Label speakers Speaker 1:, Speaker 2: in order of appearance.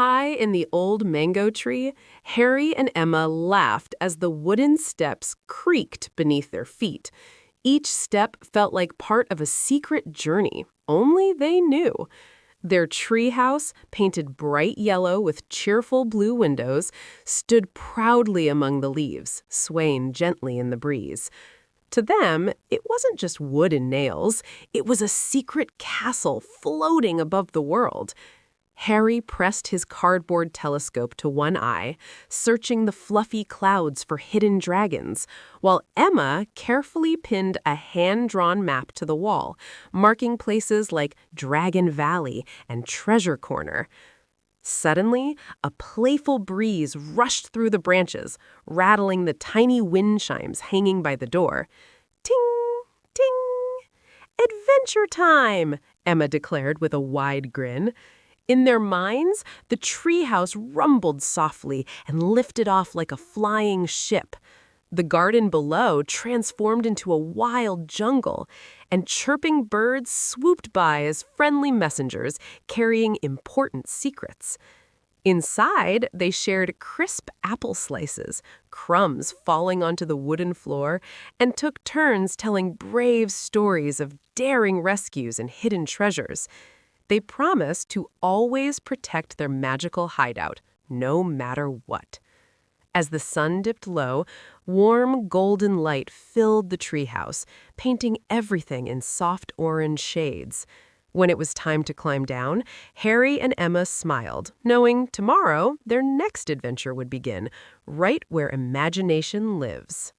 Speaker 1: High in the old mango tree, Harry and Emma laughed as the wooden steps creaked beneath their feet. Each step felt like part of a secret journey, only they knew. Their treehouse, painted bright yellow with cheerful blue windows, stood proudly among the leaves, swaying gently in the breeze. To them, it wasn't just wood and nails. It was a secret castle floating above the world. Harry pressed his cardboard telescope to one eye, searching the fluffy clouds for hidden dragons, while Emma carefully pinned a hand-drawn map to the wall, marking places like Dragon Valley and Treasure Corner. Suddenly, a playful breeze rushed through the branches, rattling the tiny wind chimes hanging by the door. Ting! Ting! "Adventure time!" Emma declared with a wide grin. In their minds, the treehouse rumbled softly and lifted off like a flying ship. The garden below transformed into a wild jungle, and chirping birds swooped by as friendly messengers carrying important secrets. Inside, they shared crisp apple slices, crumbs falling onto the wooden floor, and took turns telling brave stories of daring rescues and hidden treasures. They promised to always protect their magical hideout, no matter what. As the sun dipped low, warm golden light filled the treehouse, painting everything in soft orange shades. When it was time to climb down, Harry and Emma smiled, knowing tomorrow their next adventure would begin, right where imagination lives.